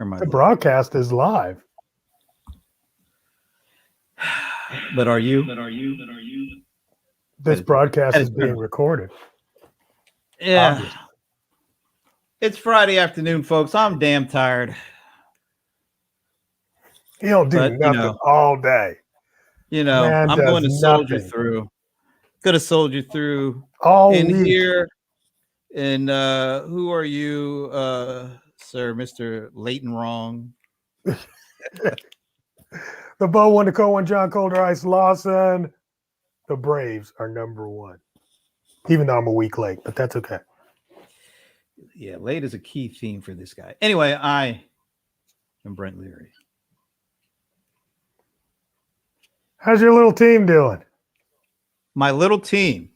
The broadcast is live. But are you? This broadcast is being recorded. Yeah. Obviously. It's Friday afternoon, folks. I'm damn tired. You don't do nothing all day. I'm going to soldier through. Going to soldier through all in week. Here. And who are you, sir, Mr. Leighton Wrong? The Bo one, the Co one, John ColderIce Lawson. The Braves are number one. Even though I'm a week late, but that's okay. Yeah, late is a key theme for this guy. Anyway, I am Brent Leary. How's your little team doing? My little team.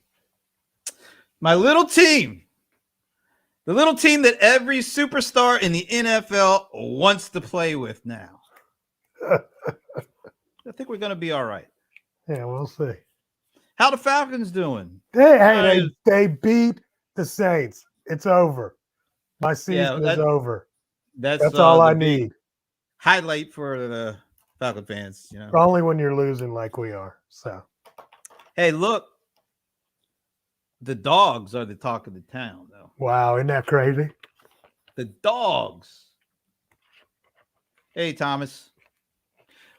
The little team that every superstar in the NFL wants to play with now. I think we're going to be all right. Yeah, we'll see. How the Falcons doing? They beat the Saints. It's over. My season is over. That's all I need. Highlight for the Falcon fans, Only when you're losing like we are. So, hey, look, the dogs are the talk of the town, though. Wow, isn't that crazy? The dogs. Hey, Thomas.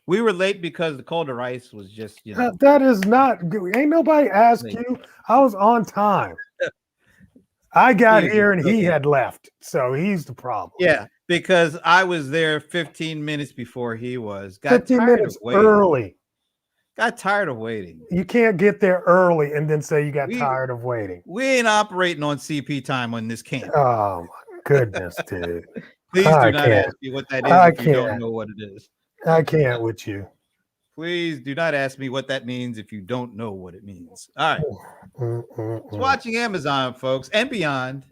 We were late because the ColderIce was just, That is not good. Ain't nobody asked you. I was on time. I got here and he had left. So he's the problem. Yeah, because I was there 15 minutes before he was. Got 15 minutes early. Got tired of waiting. You can't get there early and then say you got tired of waiting. We ain't operating on CP time on this camp. Oh, my goodness, dude. Please do not ask me what that is if you don't know what it is. I can't with you. Please do not ask me what that means if you don't know what it means. All right. It's watching Amazon, folks, and beyond.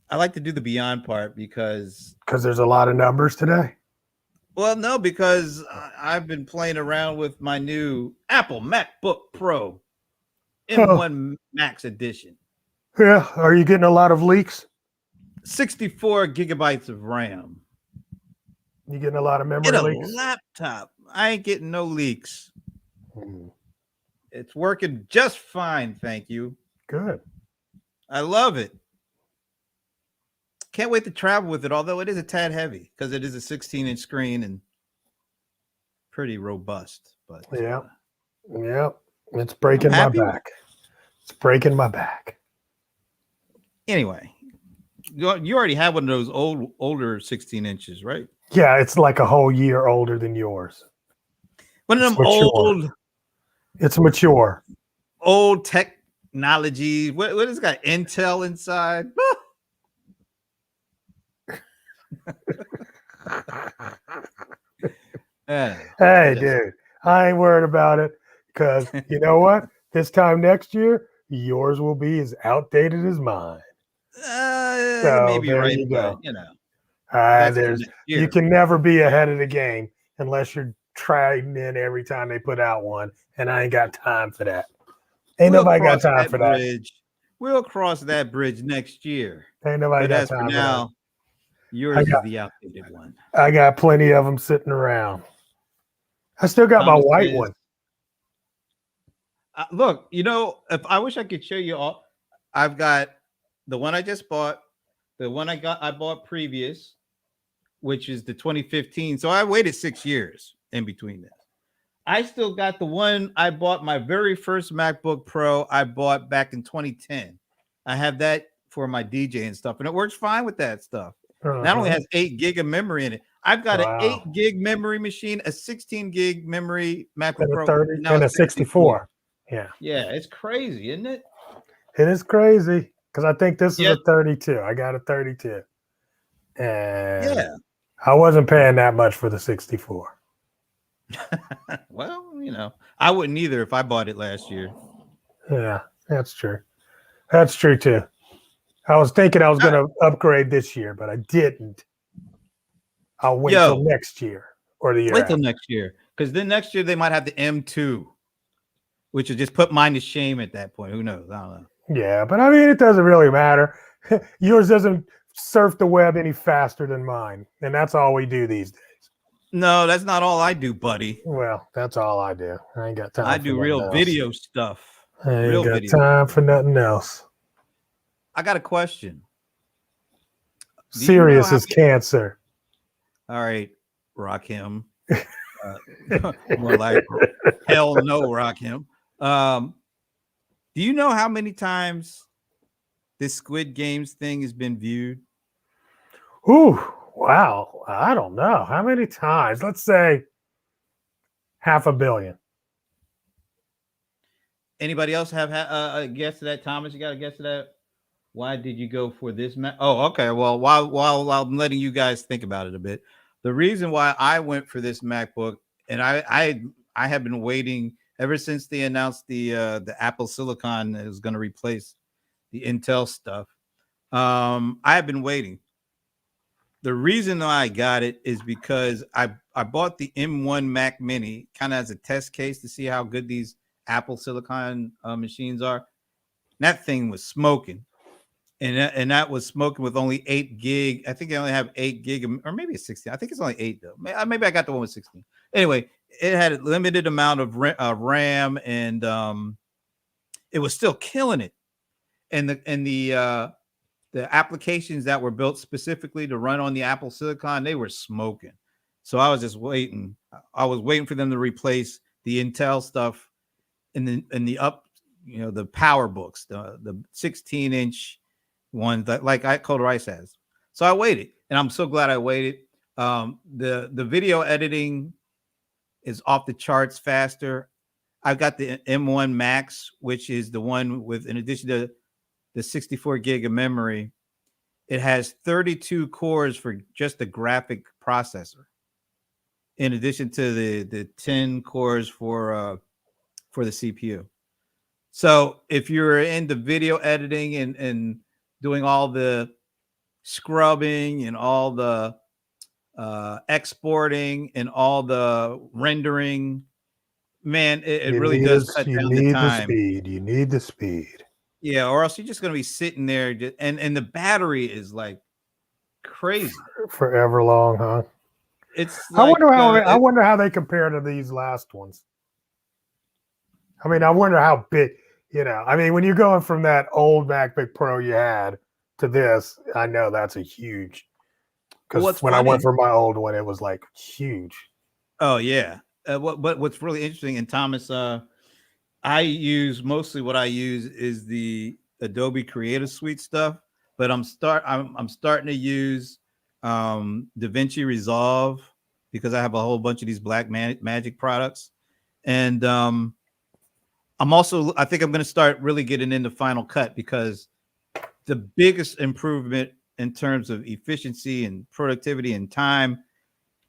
I like to do the beyond part because there's a lot of numbers today. Well, no, because I've been playing around with my new Apple MacBook Pro M1 Max Edition. Yeah. Are you getting a lot of leaks? 64 gigabytes of RAM. You getting a lot of memory leaks? In a laptop. I ain't getting no leaks. It's working just fine, thank you. Good. I love it. Can't wait to travel with it, although it is a tad heavy because it is a 16-inch screen and pretty robust. But yeah, it's breaking my back. It's breaking my back. Anyway, you already have one of those older 16 inches, right? Yeah, it's like a whole year older than yours. One of them old. It's mature. Old technology. What has got Intel inside? Hey, dude, I ain't worried about it because you know what? This time next year, yours will be as outdated as mine. So maybe right, you go. But, you can never be ahead of the game unless you're trying in every time they put out one, and I ain't got time for that. Nobody got time for that. We'll cross that bridge next year. Ain't nobody got time for now. Yours is the outdated one. I got plenty of them sitting around. I still got my white one. Look, if I wish I could show you all, I've got the one I just bought, the one I bought previous, which is the 2015. So I waited 6 years in between this. I still got the one I bought, my very first MacBook Pro I bought back in 2010. I have that for my DJ and stuff, and it works fine with that stuff. Not only has 8 gig of memory in it, I've got an 8 gig memory machine, a 16 gig memory MacBook Pro, 30, and a 64. Yeah, it's crazy, isn't it? It is crazy because I think this is a 32. I got a 32, and I wasn't paying that much for the 64. Well, I wouldn't either if I bought it last year. Yeah, that's true. That's true too. I was thinking I was going to upgrade this year, but I didn't. I'll wait till next year or the year. Wait till next year, because then next year they might have the M2, which will just put mine to shame at that point. Who knows? I don't know. Yeah, but I mean, it doesn't really matter. Yours doesn't surf the web any faster than mine, and that's all we do these days. No, that's not all I do, buddy. Well, that's all I do. I ain't got time. I for do nothing real else. video stuff. I ain't Real got video. time for nothing else. I got a question. Serious as cancer. All right, Rakim. More like hell no, Rakim. Do you know how many times this Squid Games thing has been viewed? Ooh, wow. I don't know. How many times? Let's say 500 million. Anybody else have a guess to that? Thomas, you got a guess to that? Why did you go for this? Oh, okay. Well, while I'm letting you guys think about it a bit, the reason why I went for this MacBook, and I have been waiting ever since they announced the Apple Silicon that was going to replace the Intel stuff. I have been waiting. The reason why I got it is because I bought the M1 Mac Mini kind of as a test case to see how good these Apple Silicon machines are. That thing was smoking, and that was smoking with only 8 gig. I think they only have 8 gig, or maybe it's 16. I think it's only 8 though. Maybe I got the one with 16. Anyway, it had a limited amount of RAM, and it was still killing it. And the applications that were built specifically to run on the Apple Silicon, they were smoking. So I was just waiting. I was waiting for them to replace the Intel stuff in the up, the power books, the 16-inch ones that like ColderIce has. So I waited, and I'm so glad I waited. The video editing is off the charts faster. I've got the M1 Max, which is the one with, in addition to the 64 gig of memory, it has 32 cores for just the graphic processor, in addition to the 10 cores for the CPU. So if you're into video editing and doing all the scrubbing and all the exporting and all the rendering, man, it really does cut down the time. You need the speed. Yeah, or else you're just going to be sitting there, and the battery is like crazy. Forever long, huh? It's I like, wonder how they compare to these last ones. I mean, I wonder how big, I mean, when you're going from that old MacBook Pro you had to this, I know that's a huge, because when I went for my old one, it was like huge. Oh yeah. What's really interesting, and Thomas, mostly what I use is the Adobe Creative Suite stuff, but I'm starting to use DaVinci Resolve because I have a whole bunch of these Black Magic products, and I think I'm going to start really getting into Final Cut, because the biggest improvement in terms of efficiency and productivity and time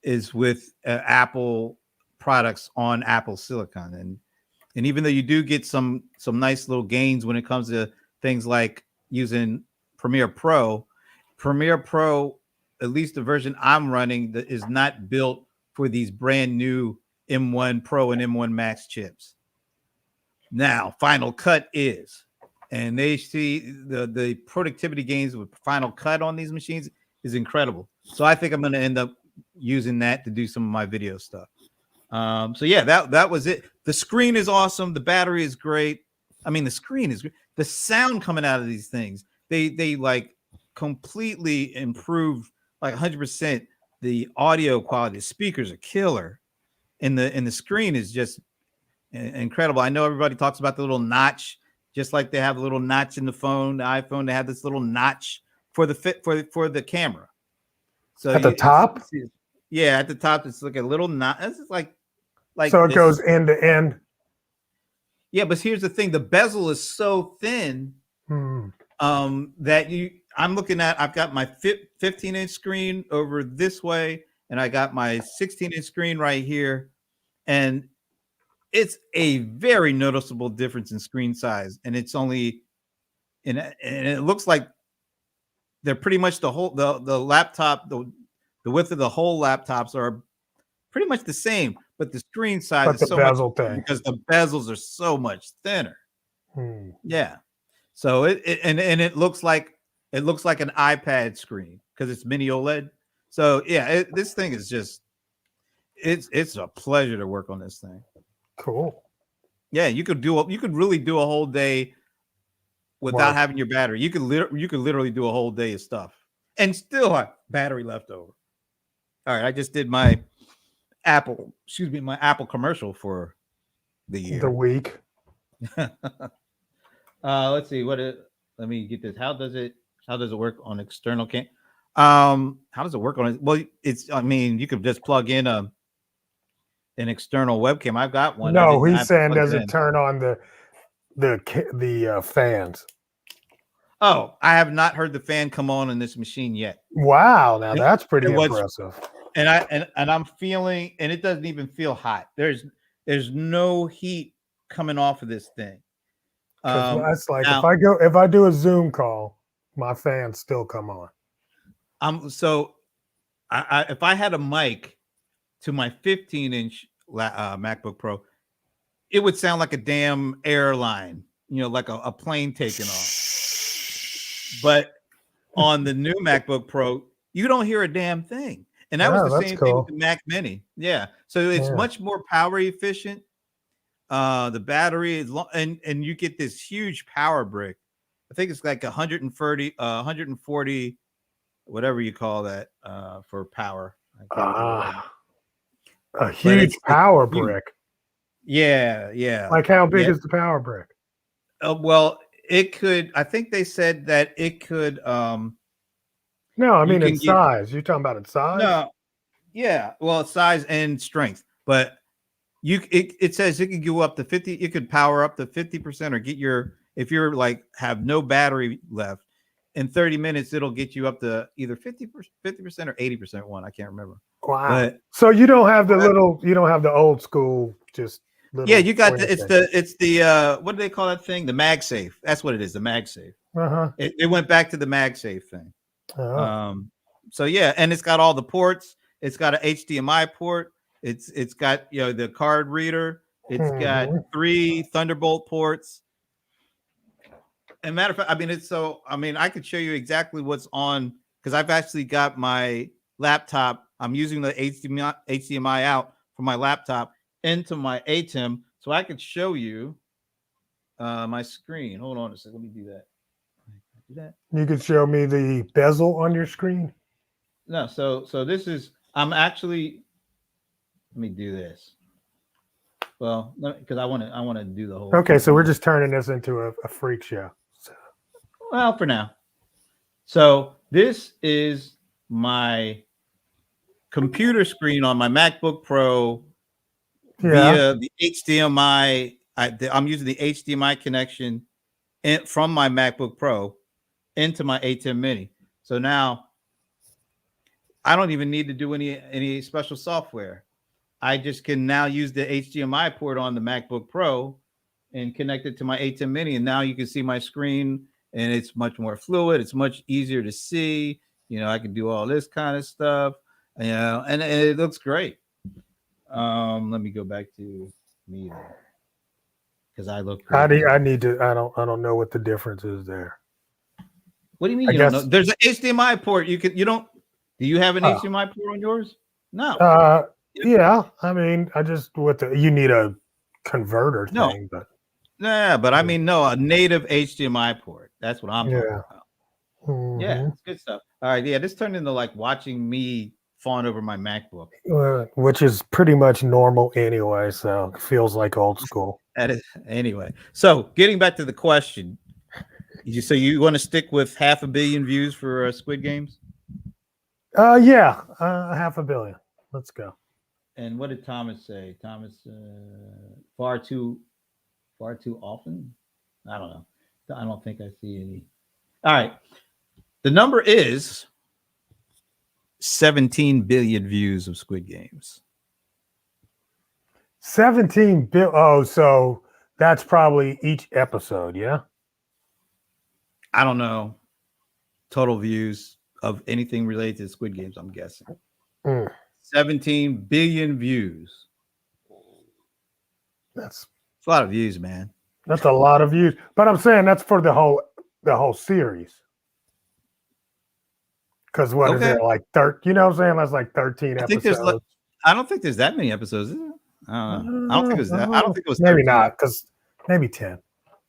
is with Apple products on Apple Silicon. And even though you do get some nice little gains when it comes to things like using Premiere Pro, at least the version I'm running, that is not built for these brand new M1 Pro and M1 Max chips. Now, Final Cut is, and they see the productivity gains with Final Cut on these machines is incredible. So I think I'm going to end up using that to do some of my video stuff. So yeah, that was it. The screen is awesome. The battery is great. I mean, the screen is great. The sound coming out of these things, they like completely improve, like 100%. The audio quality, the speakers are killer, and the screen is just incredible. I know everybody talks about the little notch, just like they have a little notch in the phone, the iPhone. They have this little notch for the camera. So at the top, yeah, at the top, it's like a little notch. It's like so it goes end to end. Yeah, but here's the thing: the bezel is so thin that I'm looking at. I've got my 15-inch screen over this way, and I got my 16-inch screen right here, and it's a very noticeable difference in screen size. And it's only, and it looks like they're pretty much the laptop, the width of the whole laptops are pretty much the same, but the screen size is so much because the bezels are so much thinner. Yeah. So it looks like It looks like an iPad screen because it's mini OLED. So yeah, this thing is just it's a pleasure to work on this thing. Cool. Yeah, you could really do a whole day without having your battery. You could literally do a whole day of stuff and still have battery left over. All right, I just did my Apple commercial for the year. The week. Let's see let me get this. How does it work on external how does it work on it? Well, you could just plug in an external webcam. I've got one. No, he's saying does it turn on the fans? Oh, I have not heard the fan come on in this machine yet. Wow, now that's pretty impressive. And I'm feeling, and it doesn't even feel hot. There's no heat coming off of this thing. That's like if I do a Zoom call, my fans still come on. So if I had a mic to my 15-inch MacBook Pro, it would sound like a damn airline, like a plane taking off. But on the new MacBook Pro, you don't hear a damn thing. And that was the same thing with the Mac Mini. Yeah. So it's much more power efficient. The battery is long, and you get this huge power brick. I think it's like 140, whatever you call that, for power. A huge power brick. Yeah. Like how big is the power brick? Well, it could. I think they said that it could. No, I mean in size. You're talking about in size? No. Yeah. Well, size and strength, but it says it could go up to 50. You could power up to 50% or get if you're like have no battery left in 30 minutes, it'll get you up to either 50% or 80% one. I can't remember. Wow. But, so you don't have the old school, just you got it's the what do they call that thing? The MagSafe. That's what it is, the MagSafe. It went back to the MagSafe thing. So yeah, and it's got all the ports. It's got an HDMI port. It's got the card reader. It's got 3 Thunderbolt ports. And matter of fact, I could show you exactly what's on because I've actually got my laptop. I'm using the HDMI out from my laptop into my ATEM, so I could show you my screen. Hold on a second. Let me do that. You could show me the bezel on your screen. No, so this is. I'm actually. Let me do this. Well, because I want to do the whole. Okay, so we're just turning this into a freak show. So. Well, for now. So this is my computer screen on my MacBook Pro via the HDMI. I'm using the HDMI connection from my MacBook Pro into my ATEM Mini. So now I don't even need to do any special software. I just can now use the HDMI port on the MacBook Pro and connect it to my ATEM Mini. And now you can see my screen and it's much more fluid. It's much easier to see. I can do all this kind of stuff, and it looks great. Let me go back to me because I look great. I don't know what the difference is there. What do you mean you don't know? There's an HDMI port. Do you have an HDMI port on yours? No. Yeah, I mean, you need a converter thing, but but I mean, no, a native HDMI port. That's what I'm talking about. Mm-hmm. Yeah, it's good stuff. All right, yeah, this turned into like watching me fawn over my MacBook, which is pretty much normal anyway. So it feels like old school. That is anyway. So getting back to the question, so you want to stick with 500 million views for Squid Games? Yeah, 500 million. Let's go. And what did Thomas say? Thomas, far too often? I don't know. I don't think I see any. All right. The number is 17 billion views of Squid Games. 17 billion. Oh, so that's probably each episode, yeah? I don't know. Total views of anything related to Squid Games, I'm guessing. 17 billion views. That's a lot of views, man. That's a lot of views. But I'm saying that's for the whole series. Because what is Okay. it like? You know what I'm saying? That's like 13 I think there's. episodes. I don't think there's that many episodes. Is it? I don't know. I don't think it was that. I don't think it was Maybe 13. not, because maybe 10.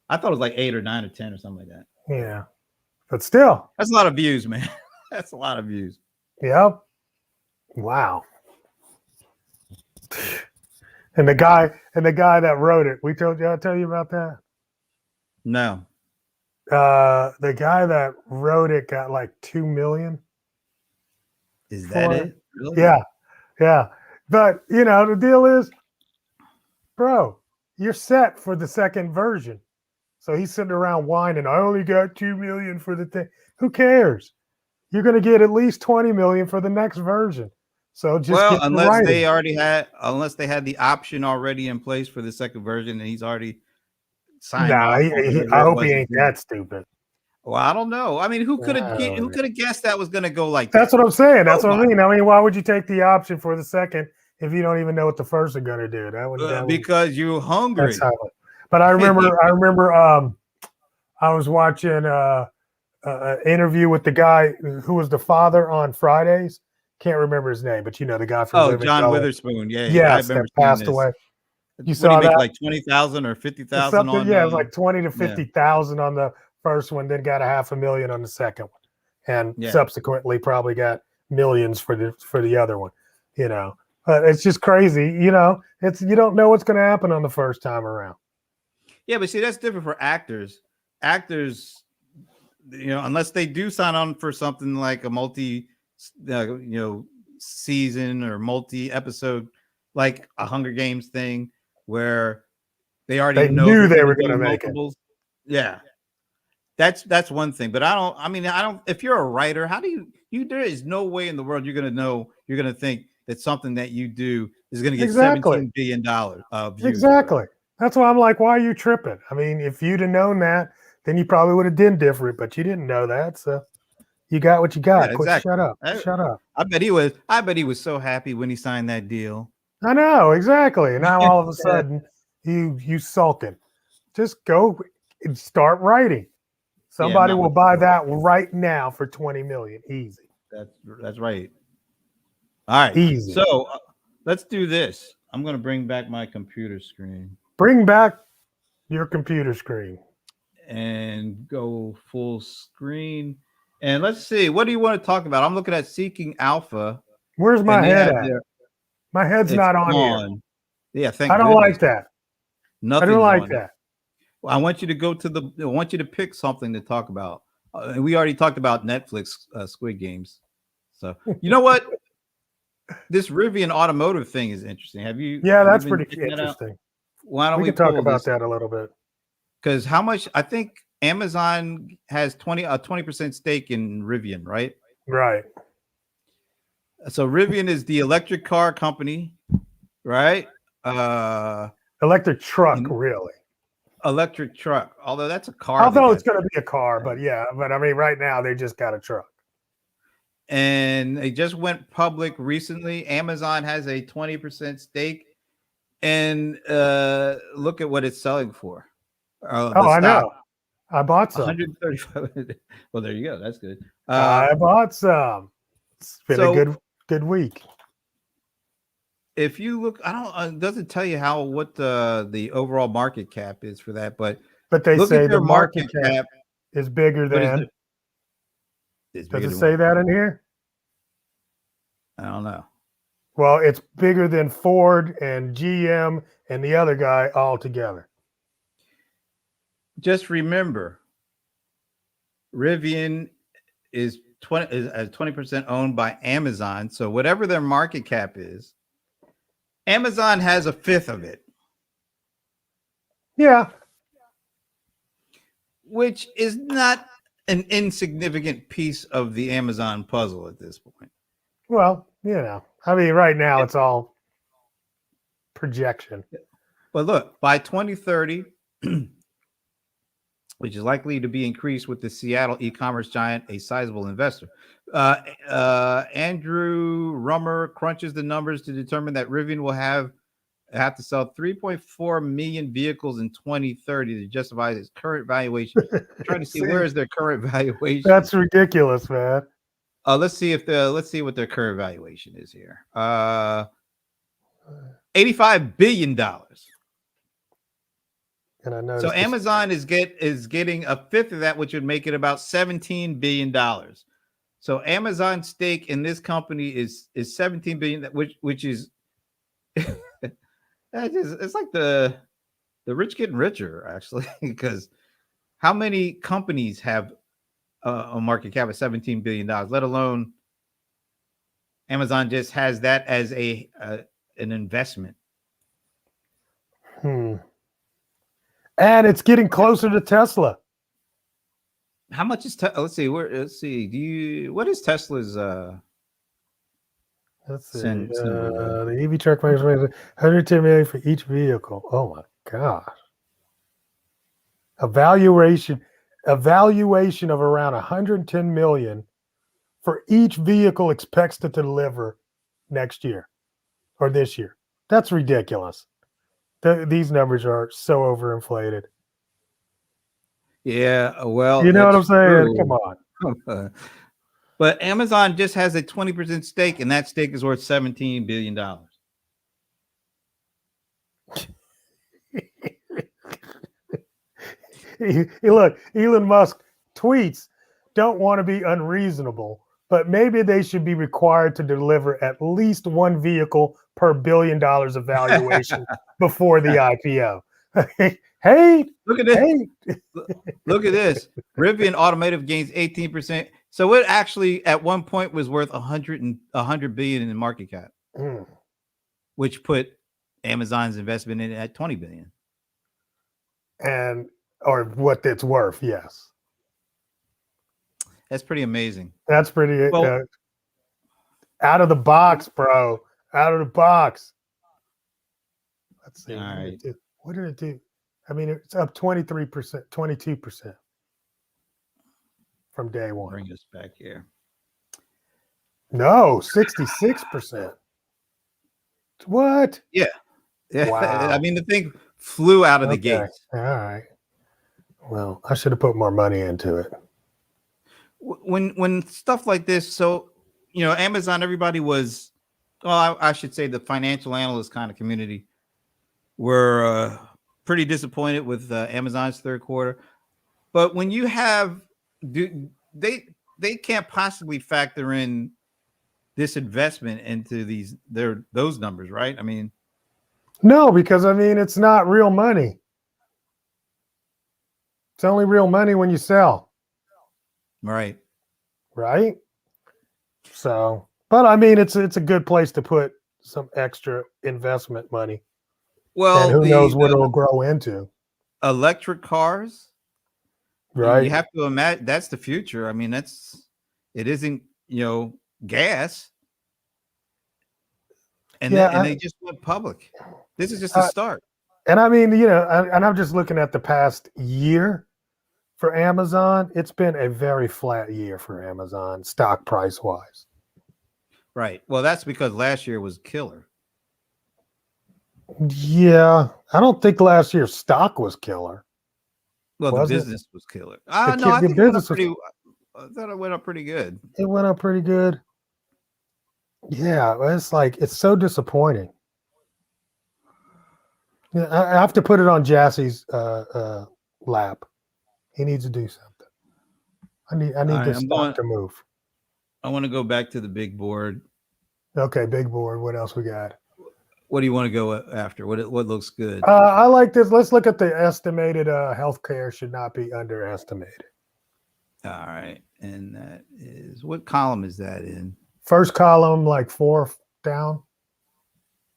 I thought it was like 8 or 9 or 10 or something like that. Yeah, but still, That's a lot of views, man. That's a lot of views. yep. Wow. And the guy that wrote it, I tell you about that. No. The guy that wrote it got like 2 million. Is that it? Really? Yeah. But the deal is, bro, you're set for the second version. So he's sitting around whining, I only got 2 million for the thing. Who cares? You're going to get at least 20 million for the next version. So just get unless the they had the option already in place for the second version, and he's already signed off. I hope he ain't that stupid. Well, I don't know. I mean, who could have guessed that was going to go like that? That's what I'm saying. That's what I mean. I mean, why would you take the option for the second if you don't even know what the first is going to do? Because you're hungry. But I remember I was watching an interview with the guy who was the father on Fridays. Can't remember his name, but the guy from John Witherspoon. Yeah, yes, that passed away. You saw that, like 20,000 or 50,000 on. Yeah, it was like 20 to 50,000 on the first one, then got $500,000 on the second one, and subsequently probably got millions for the other one. But it's just crazy. It's you don't know what's going to happen on the first time around. Yeah, but see, that's different for actors. Actors, unless they do sign on for something like a multi, season or multi-episode, like a Hunger Games thing, where they already knew they were going to make it. Yeah, that's one thing. But I don't. If you're a writer, how do you? There is no way in the world you're going to think that something that you do is going to get $17 billion of views. Exactly. That's why I'm like, why are you tripping? I mean, if you'd have known that, then you probably would have done different, but you didn't know that, so you got what you got. Yeah, exactly. Shut up. I bet he was so happy when he signed that deal. I know, exactly. And now all of a sudden you sulking. Just go and start writing. Somebody will buy that right now for 20 million. Easy. That's right. All right. Easy. So let's do this. I'm going to bring back my computer screen. Bring back your computer screen. And go full screen. And let's see. What do you want to talk about? I'm looking at Seeking Alpha. Where's my head at? My head's not on here. Yeah, thank I don't goodness. like that. Nothing. I don't like that. Well, I want you to pick something to talk about. We already talked about Netflix Squid Games. So you know what? This Rivian automotive thing is interesting. Have you? Yeah, that's pretty interesting. Why don't we talk about that a little bit? Because how much? I think Amazon has 20% stake in Rivian, right? Right. So Rivian is the electric car company, right? Electric truck, really. Electric truck. Although that's a car. Although it's going to be a car, but yeah. But I mean, right now they just got a truck. And they just went public recently. Amazon has a 20% stake, and look at what it's selling for. I know. I bought some. 135. Well, there you go. That's good. I bought some. It's been a good week. If you look, it doesn't tell you what the overall market cap is for that, but they say the market cap is bigger than. Does it say that in here? I don't know. Well, it's bigger than Ford and GM and the other guy all together. Just remember, Rivian is 20% owned by Amazon. So whatever their market cap is, Amazon has a fifth of it. Yeah. Which is not an insignificant piece of the Amazon puzzle at this point. Well, I mean, right now it's all projection. But look, by 2030, which is likely to be increased with the Seattle e-commerce giant, a sizable investor. Andrew Rummer crunches the numbers to determine that Rivian will have to sell 3.4 million vehicles in 2030 to justify its current valuation. I'm trying to see where is their current valuation. That's ridiculous, man. let's see what their current valuation is here. $85 billion. And I So noticed Amazon is getting a fifth of that, which would make it about $17 billion. So Amazon's stake in this company is 17 billion, which is it's like the rich getting richer, actually, because how many companies have a market cap of $17 billion, let alone Amazon just has that as an investment. And it's getting closer to Tesla. How much is let's see, what is Tesla's Let's see. symbol? The EV truck makes 110 million for each vehicle. Oh my gosh. A valuation of around 110 million for each vehicle expects to deliver next year or this year. That's ridiculous. These numbers are so overinflated. Yeah, well, you know what I'm saying? true. Come on. But Amazon just has a 20% stake, and that stake is worth $17 billion. Look, Elon Musk tweets don't want to be unreasonable, but maybe they should be required to deliver at least one vehicle per $1 billion of valuation before the IPO. Hey, look at this. Hey. Look at this. Rivian Automotive gains 18%. So it actually at one point was worth 100 billion in market cap, which put Amazon's investment in it at 20 billion. And or what it's worth, yes. That's pretty amazing. That's pretty out of the box, bro. Out of the box. Let's see. All right. What did it do? I mean, it's up 23%, 22% from day one. Bring us back here. No, 66%. What? Yeah. Wow. I mean, the thing flew out of the gates. All right. Well, I should have put more money into it. When stuff like this, so Amazon, everybody was, well, I should say the financial analyst kind of community were pretty disappointed with Amazon's third quarter. But when you have, they can't possibly factor in this investment into those numbers, right? I mean, no, because it's not real money. It's only real money when you sell. Right. Right. So, but it's a good place to put some extra investment money. Well, and who knows what it'll grow into. Electric cars. Right. You have to imagine that's the future. I mean, it isn't, gas. And they just went public. This is just a start. And and I'm just looking at the past year for Amazon. It's been a very flat year for Amazon, stock price wise. Right. Well, that's because last year was killer. Yeah. I don't think last year's stock was killer. Well, the business was killer. No, I think I thought it went up pretty good. It went up pretty good. Yeah, it's so disappointing. Yeah, I have to put it on Jassy's lap. He needs to do something. I need this stock to move. I want to go back to the big board. Okay, big board. What else we got? What do you want to go after? What looks good? I like this. Let's look at the estimated healthcare should not be underestimated. All right, and that is, what column is that in? First column, like 4 down.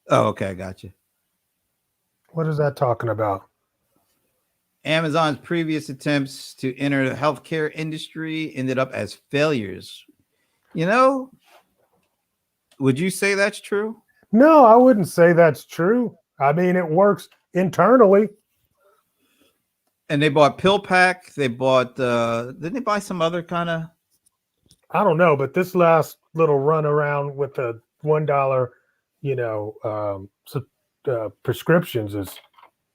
Oh, okay, I got you. What is that talking about? Amazon's previous attempts to enter the healthcare industry ended up as failures. Would you say that's true? No, I wouldn't say that's true. It works internally. And they bought PillPack. They bought, didn't they buy some other kind of? I don't know, but this last little run around with the $1, prescriptions is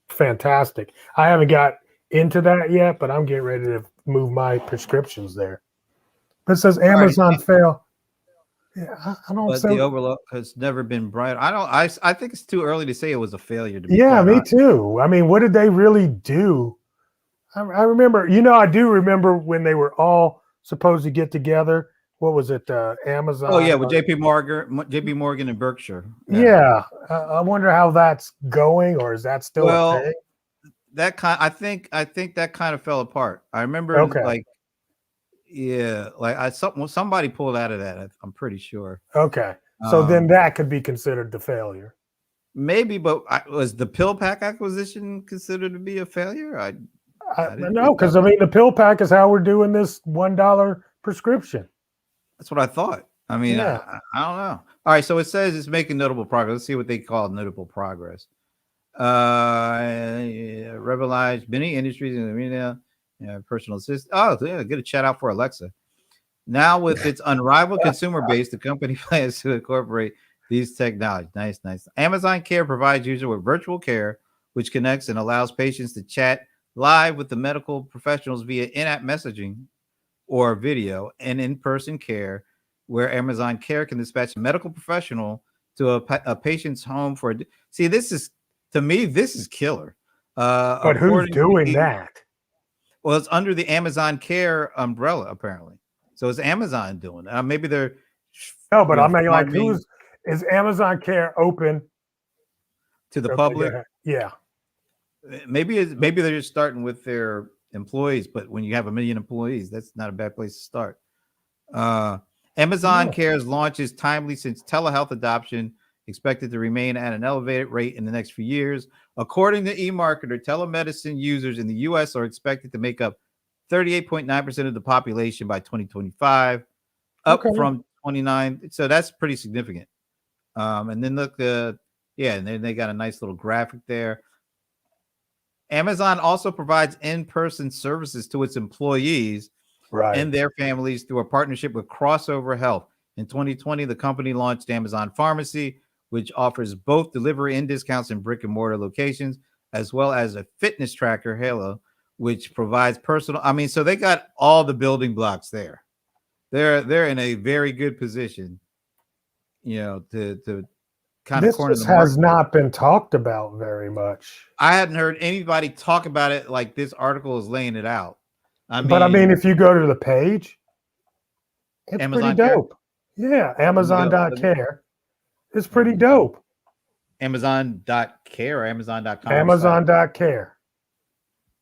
fantastic. I haven't got into that yet, but I'm getting ready to move my prescriptions there. But it says All right. Amazon fail. Yeah, I don't But the so. overlook has never been bright. I think it's too early to say it was a failure, to be Yeah, quite me honest. too. I mean, what did they really do? I remember, I do remember when they were all supposed to get together. What was it? Oh yeah, Amazon. with JP Morgan and Berkshire. Yeah. Yeah. I wonder how that's going, or is that still a Well, thing? I think that kind of fell apart. I remember Okay. somebody pulled out of that. I'm pretty sure. Okay. So then that could be considered the failure. Maybe, but was the pill pack acquisition considered to be a failure? I didn't No, think that because I was. mean, the pill pack is how we're doing this $1 prescription. That's what I thought. I mean, Yeah. I don't know. All right, so it says it's making notable progress. Let's see what they call notable progress. Revolutionized many industries in the arena. Personal assist. Oh, yeah, get a chat out for Alexa. Now, with its unrivaled consumer base, the company plans to incorporate these technologies. Nice, nice. Amazon Care provides users with virtual care, which connects and allows patients to chat live with the medical professionals via in-app messaging or video, and in-person care, where Amazon Care can dispatch a medical professional to a patient's home for. See, to me, this is killer. But who's According to doing that? well, it's under the Amazon Care umbrella, apparently. So it's Amazon doing it. Maybe they're No, but I mean, like, farming is Amazon Care open to the Okay, public. yeah. Maybe they're just starting with their employees, but when you have 1 million employees, that's not a bad place to start. Amazon Care's launch is timely since telehealth adoption expected to remain at an elevated rate in the next few years. According to eMarketer, telemedicine users in the U.S. are expected to make up 38.9% of the population by 2025, up from 29. So that's pretty significant. And then look, and then they got a nice little graphic there. Amazon also provides in-person services to its employees and their families through a partnership with Crossover Health. In 2020, the company launched Amazon Pharmacy, which offers both delivery and discounts in brick and mortar locations, as well as a fitness tracker, Halo, which provides personal. I mean, so they got all the building blocks there. They're in a very good position, to kind of corner the market. This has not been talked about very much. I hadn't heard anybody talk about it like this article is laying it out. But I mean, if you go to the page, it's Amazon pretty Care? dope. Yeah, Amazon.care. It's pretty Amazon. dope. Amazon.care or Amazon.com? Amazon.care.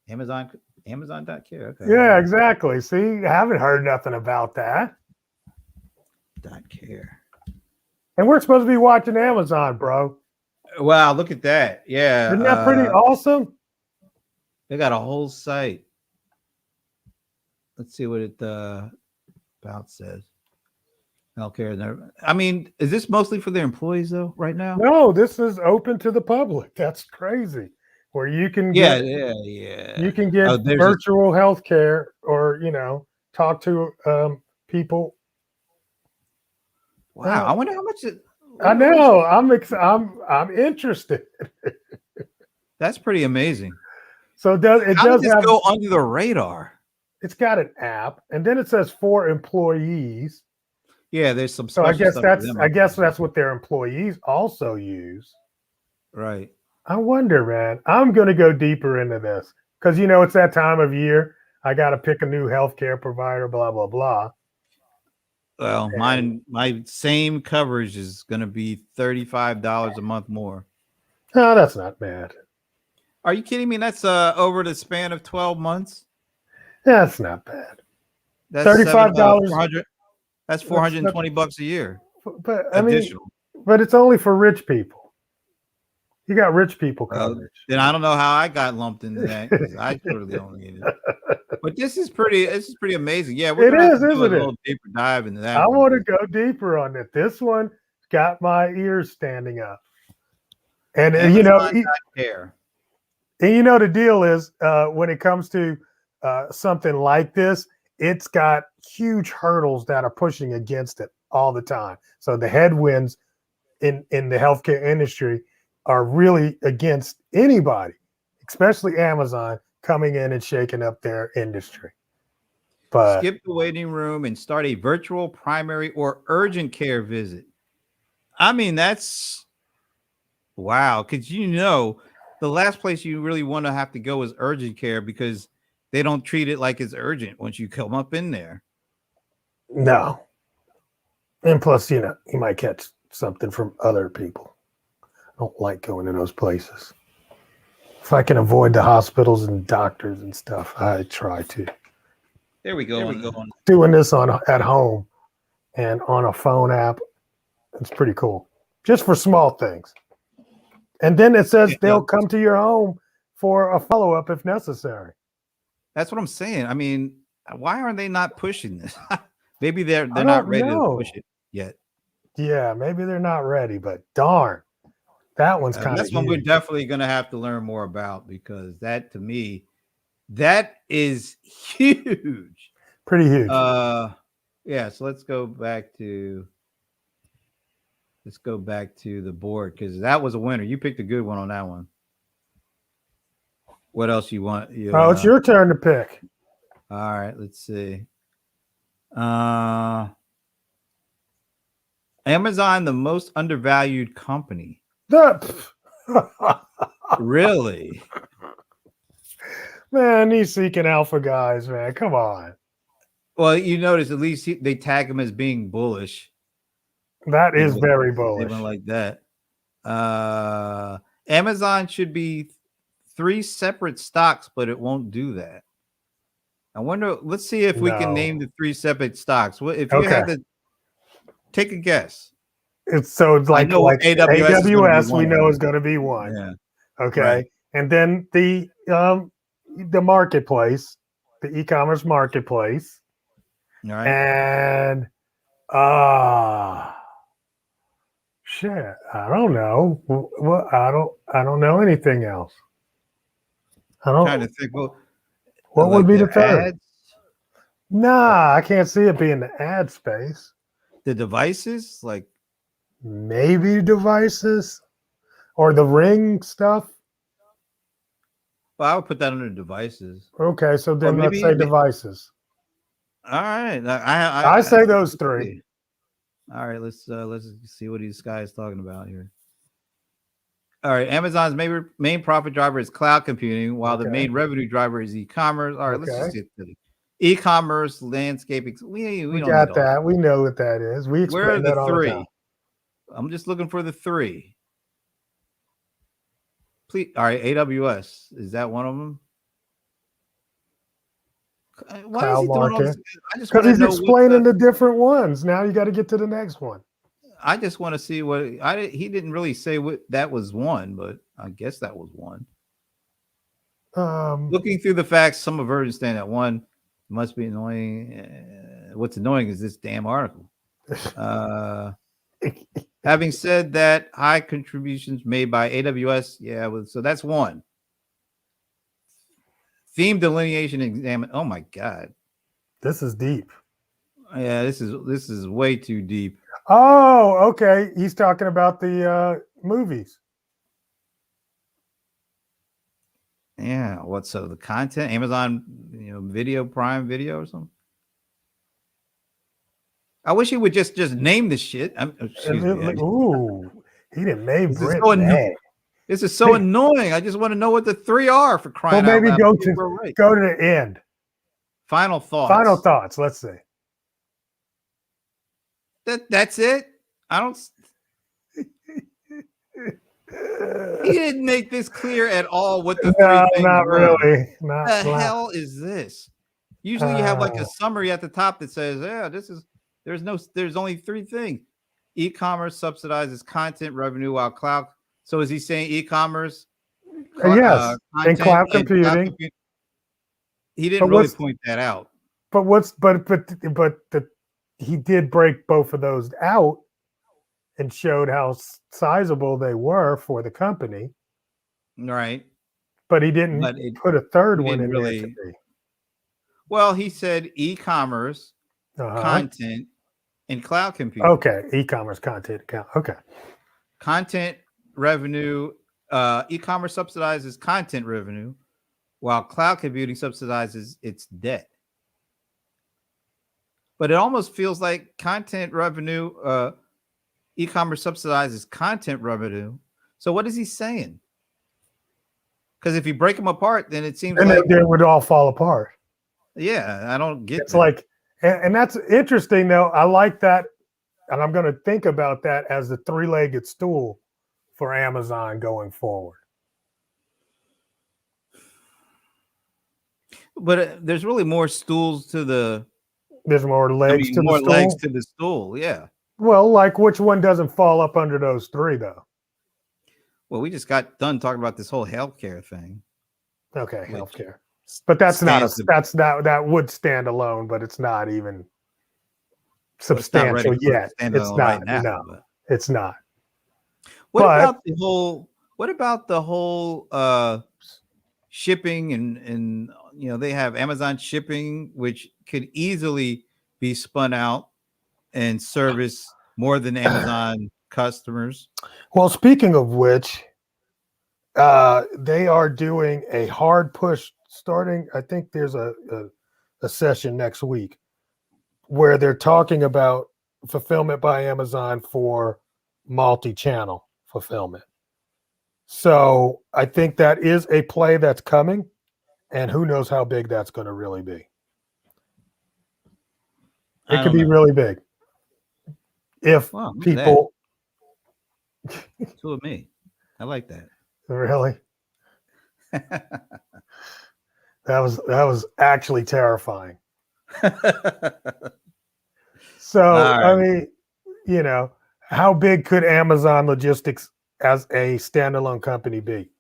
Amazon.care. Okay. Yeah, exactly. See, I haven't heard nothing about that. .care. And we're supposed to be watching Amazon, bro. Wow, look at that. Yeah. Isn't that pretty awesome? They got a whole site. Let's see what it about says. Healthcare. I mean, is this mostly for their employees though, right now? No, this is open to the public. That's crazy. Where you can get you can get virtual healthcare, or talk to people. Wow, I wonder how much it. I know. I'm interested. That's pretty amazing. So does this go under the radar? It's got an app, and then it says for employees. Yeah, there's some. So I guess that's what their employees also use. Right. I wonder, man. I'm going to go deeper into this because it's that time of year. I got to pick a new healthcare provider. Blah blah blah. Well, my same coverage is going to be $35 a month more. Oh, that's not bad. Are you kidding me? That's over the span of 12 months. That's not bad. That's $35. That's $420 a year. But I mean, but it's only for rich people. You got rich people coverage. Then I don't know how I got lumped into that because I surely only needed it. But this is pretty amazing. Yeah, we're going to do a little deeper dive into that. I want to go deeper on it. This one got my ears standing up. And care. And the deal is when it comes to something like this, it's got huge hurdles that are pushing against it all the time. So the headwinds in the healthcare industry are really against anybody, especially Amazon, coming in and shaking up their industry. But skip the waiting room and start a virtual primary or urgent care visit. I mean, that's wow. Because the last place you really want to have to go is urgent care because they don't treat it like it's urgent once you come up in there. no. And plus, you might catch something from other people. I don't like going to those places. If I can avoid the hospitals and doctors and stuff, I try to. There we go. Doing this at home and on a phone app, it's pretty cool. Just for small things. And then it says they'll come to your home for a follow-up if necessary. That's what I'm saying. I mean, why aren't they not pushing this? Maybe they're not ready to push it yet. Yeah, maybe they're not ready, but darn, that one's kind of that's one we're definitely going to have to learn more about because that, to me, that is huge. Pretty huge. Yeah, so let's go back to the board because that was a winner. You picked a good one on that one. What else you want? It's your turn to pick. All right, let's see. Amazon, the most undervalued company. Really? Man, these Seeking Alpha guys, man. Come on. Well, you notice at least they tag him as being bullish. That is very bullish. Even like that. Amazon should be 3 separate stocks, but it won't do that. I wonder. Let's see if we can name the 3 separate stocks. If you had to take a guess, it's like AWS we know is going to be one. Yeah. Okay, right. And then the marketplace, the e-commerce marketplace, all right, and shit, I don't know. Well, I don't know anything else. I don't. Trying to think. What would be the third? Ads? Nah, I can't see it being the ad space. The devices, like maybe devices or the Ring stuff. Well, I would put that under devices. Okay, so then let's say devices. All right, I say those 3. All right, let's see what these guys talking about here. All right, Amazon's main profit driver is cloud computing, while the main revenue driver is e-commerce. All right, let's just get to the e-commerce landscaping. We got that. We know what that is. Where are the 3? I'm just looking for the 3. Please. All right, AWS, is that one of them? Why is he doing all this? Because he's explaining the different ones. Now you got to get to the next one. I just want to see what he didn't really say what that was one, but I guess that was one. Looking through the facts, some aversions stand at one. Must be annoying. What's annoying is this damn article. Having said that, high contributions made by AWS. Yeah, so that's one. Theme delineation examine. Oh my God, this is deep. Yeah, this is way too deep. Oh, okay. He's talking about the movies. Yeah. So the content, Amazon, Video, Prime Video or something. I wish he would just name the shit. Ooh, he didn't name Brent. This is so annoying. I just want to know what the 3 are for crying out loud. Maybe go to the end. Final thoughts. Let's see. That's it. I don't. He didn't make this clear at all. What the 3 things not were. Really. What the hell is this? Usually, you have like a summary at the top that says, "Yeah, there's only 3 things." E-commerce subsidizes content revenue while cloud. So is he saying e-commerce? Yes, and cloud computing. He didn't really point that out. But he did break both of those out and showed how sizable they were for the company. Right. But he didn't put a third one in there to be. Well, he said e-commerce, content, and cloud computing. Okay, e-commerce, content, okay. Content revenue, e-commerce subsidizes content revenue, while cloud computing subsidizes its debt. but it almost feels like content revenue, e-commerce subsidizes content revenue. So what is he saying? Because if you break them apart, then it seems And like, they would all fall apart. yeah, I don't get It's that. like, and that's interesting though. I like that, and I'm going to think about that as the three-legged stool for Amazon going forward. But there's really more stools to the, There's more legs to the more stool. legs to the stool. Yeah. Well, like which one doesn't fall up under those three though? Well, we just got done talking about this whole healthcare thing. Okay, Which healthcare. But that's not stands to- that's not that would stand alone, but it's not even it's not ready substantial for yet. standalone It's not. right now. No, But it's not. what But- about the whole? What about the whole shipping and they have Amazon shipping, which could easily be spun out and service more than Amazon customers. Well, speaking of which, they are doing a hard push starting. I think there's a session next week where they're talking about fulfillment by Amazon for multi-channel fulfillment. So I think that is a play that's coming, and who knows how big that's going to really be. It could be really big if people. Two of me, I like that. Really, that was actually terrifying. So I mean, how big could Amazon Logistics as a standalone company be? It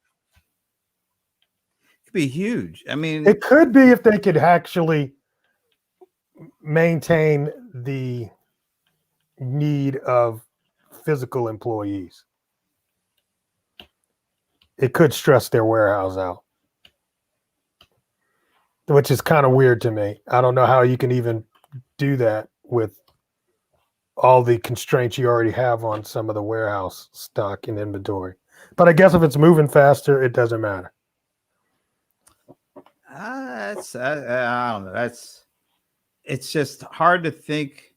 could be huge. I mean, it could be if they could actually maintain the need of physical employees. It could stress their warehouse out, which is kind of weird to me. I don't know how you can even do that with all the constraints you already have on some of the warehouse stock and inventory. But I guess if it's moving faster, it doesn't matter. I don't know. It's just hard to think.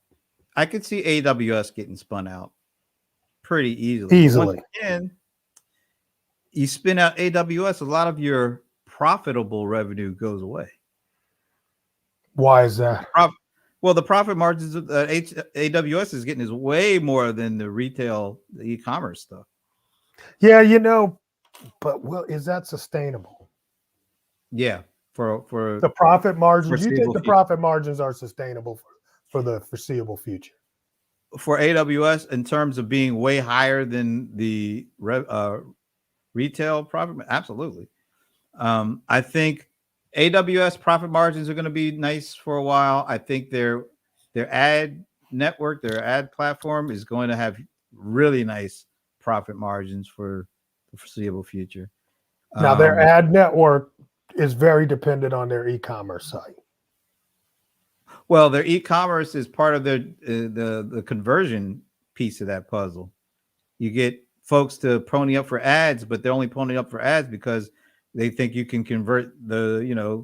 I could see AWS getting spun out pretty easily. Once again, you spin out AWS, a lot of your profitable revenue goes away. Why is that? Well, the profit margins AWS is getting is way more than the retail, the e-commerce stuff. Yeah, but is that sustainable? Yeah, for the profit margins. You think the profit margins are sustainable for the foreseeable future? For AWS, in terms of being way higher than the retail profit, absolutely. I think AWS profit margins are going to be nice for a while. I think their ad network, their ad platform is going to have really nice profit margins for the foreseeable future. Now, their ad network is very dependent on their e-commerce site. Well, their e-commerce is part of the conversion piece of that puzzle. You get folks to pony up for ads, but they're only ponying up for ads because they think you can convert the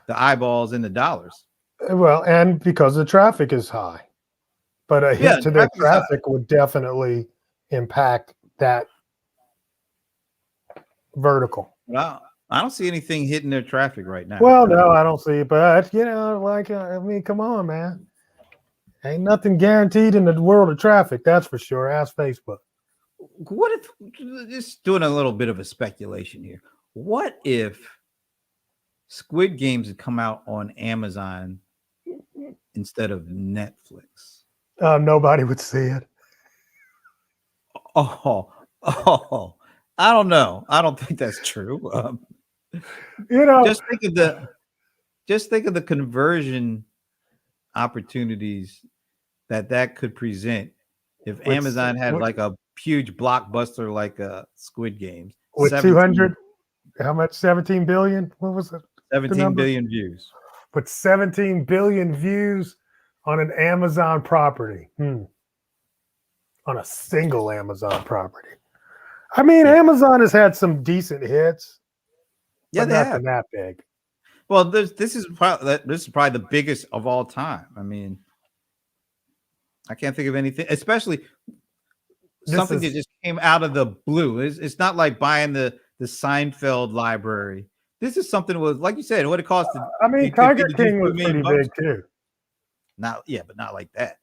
eyeballs into dollars. Well, and because the traffic is high. But a hit to their traffic would definitely impact that vertical. Well, I don't see anything hitting their traffic right now. Well, no, I don't see it. But, come on, man. Ain't nothing guaranteed in the world of traffic. That's for sure. Ask Facebook. What if, just doing a little bit of a speculation here, what if Squid Games had come out on Amazon instead of Netflix? Nobody would see it. Oh, I don't know. I don't think that's true. Just think of the conversion opportunities that could present if Amazon had like a huge blockbuster like Squid Games with 200. How much? 17 billion. What was it? 17 billion views. But 17 billion views on an Amazon property. On a single Amazon property. I mean, Amazon has had some decent hits. Yeah, but nothing that big. Well, this is probably the biggest of all time. I mean, I can't think of anything, especially something that is, just came out of the blue. It's not like buying the Seinfeld library. This is something with, like you said, what it costs to I mean, get Tiger to do King was pretty $2 million. big too. Not, yeah, but not like that.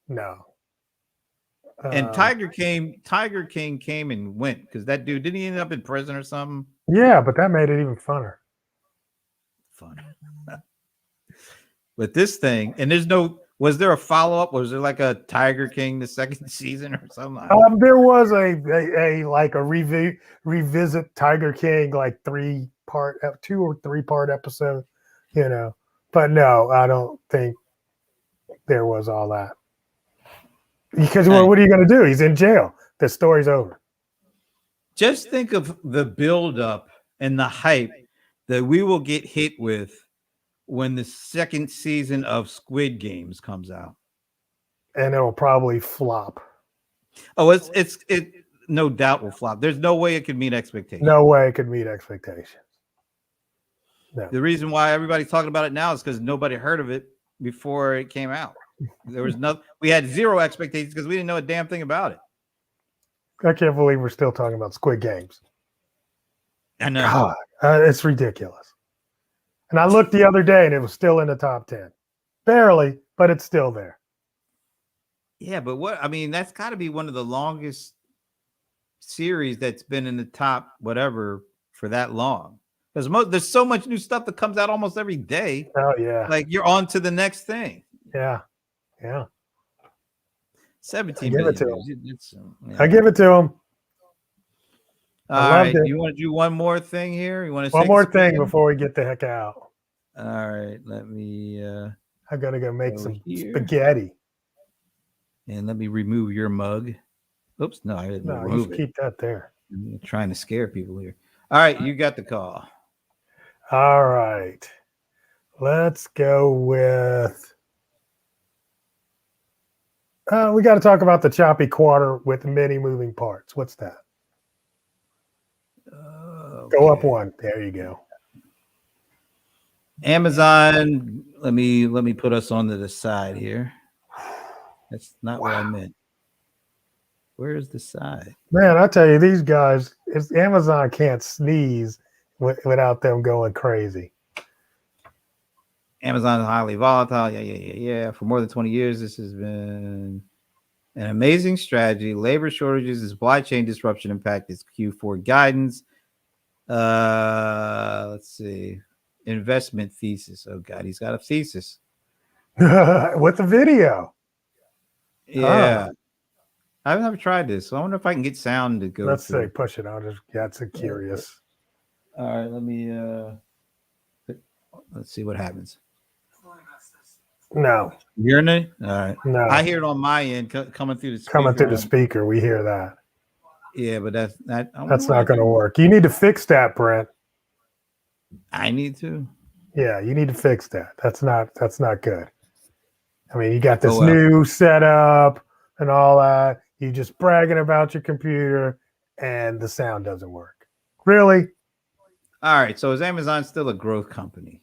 No. And Tiger King came and went because that dude didn't he end up in prison or something? Yeah, but that made it even funner. Fun. But this thing, and was there a follow-up? Was there like a Tiger King the second season or something? There was a like a revisit Tiger King like 2 or 3 part episode, But no, I don't think there was all that. Because what are you going to do? He's in jail. The story's over. Just think of the buildup and the hype that we will get hit with when the second season of Squid Games comes out. And it'll probably flop. Oh, it no doubt will flop. There's no way it could meet expectations. No way it could meet expectations. No. The reason why everybody's talking about it now is because nobody heard of it before it came out. There was we had zero expectations because we didn't know a damn thing about it. I can't believe we're still talking about Squid Games. I know. God, it's ridiculous. And I looked the other day and it was still in the top 10. Barely, but it's still there. Yeah, but that's got to be one of the longest series that's been in the top whatever for that long. Because there's so much new stuff that comes out almost every day. Oh, yeah. Like you're on to the next thing. Yeah. Yeah. 17 I give it to million. him. I give it to him. All right. You want to do one more thing here? You want to one more thing before we get the heck out? All right. Let me I gotta go make some spaghetti. And let me remove your mug. Oops, no, I didn't remove it. Keep that there. I'm trying to scare people here. All right, you got the call. All right. Let's go with we got to talk about the choppy quarter with many moving parts. What's that? Okay. Go up one. There you go. Amazon. Let me put us onto the side here. That's not what I meant. Where's the side? Man, I tell you, these guys, Amazon can't sneeze without them going crazy. Amazon is highly volatile. Yeah. For more than 20 years, this has been an amazing strategy. Labor shortages and supply chain disruption impact its Q4 guidance. Let's see. Investment thesis. Oh, God, he's got a thesis. With the video. Yeah. I've never tried this, so I wonder if I can get sound to go. Let's see. Push it. That's curious. All right, let me let's see what happens. No. You hearing it? All right. No. I hear it on my end coming through the speaker. Coming through the speaker. We hear that. Yeah, but that's not going to work. You need to fix that, Brent. I need to. Yeah, you need to fix that. That's not good. I mean, you got this new setup and all that. You just bragging about your computer and the sound doesn't work. Really? All right. So is Amazon still a growth company?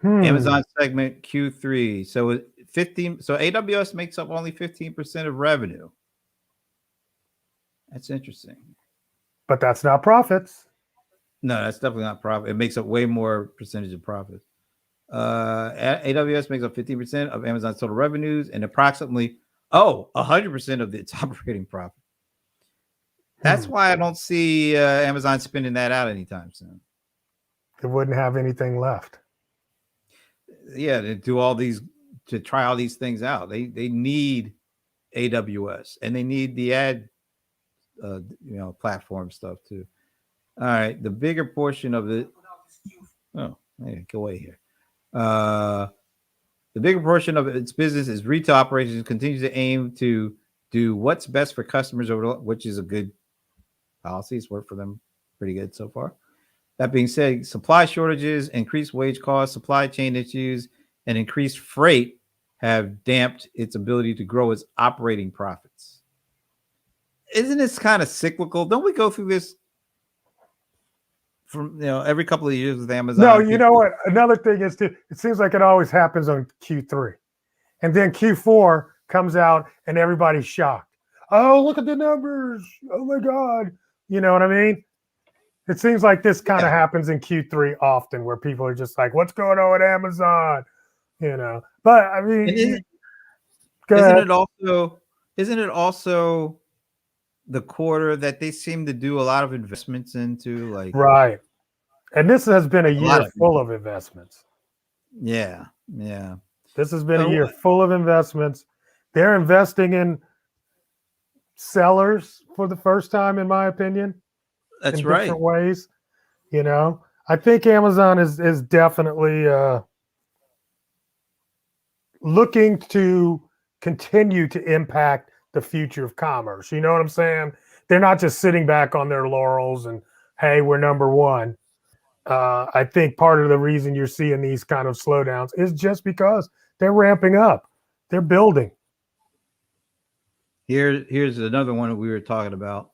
Amazon segment Q3. So 15. So AWS makes up only 15% of revenue. That's interesting. But that's not profits. No, that's definitely not profit. It makes up way more percentage of profits. AWS makes up 15% of Amazon's total revenues and approximately 100% of its operating profit. That's why I don't see Amazon spinning that out anytime soon. It wouldn't have anything left. Yeah, to try all these things out. They need AWS and they need the ad platform stuff too. All right, the bigger portion of it. Oh, hey, go away here. The bigger portion of its business is retail operations. Continues to aim to do what's best for customers, which is a good policy. It's worked for them pretty good so far. That being said, supply shortages, increased wage costs, supply chain issues, and increased freight have damped its ability to grow its operating profits. Isn't this kind of cyclical? Don't we go through this from every couple of years with Amazon? No, you know what? Another thing is it seems like it always happens on Q3. And then Q4 comes out and everybody's shocked. Oh, look at the numbers. Oh my God. You know what I mean? It seems like this kind of happens in Q3 often where people are just like, what's going on with Amazon? You know, but I mean, isn't it also the quarter that they seem to do a lot of investments into, like right. And this has been a lot year of full of investments. yeah. This has been a So year full of investments. They're investing in sellers for the first time, in my opinion, that's in right. different ways. You know, I think Amazon is definitely looking to continue to impact the future of commerce. You know what I'm saying? They're not just sitting back on their laurels and, hey, we're number one. I think part of the reason you're seeing these kind of slowdowns is just because they're ramping up, they're building. Here's another one that we were talking about.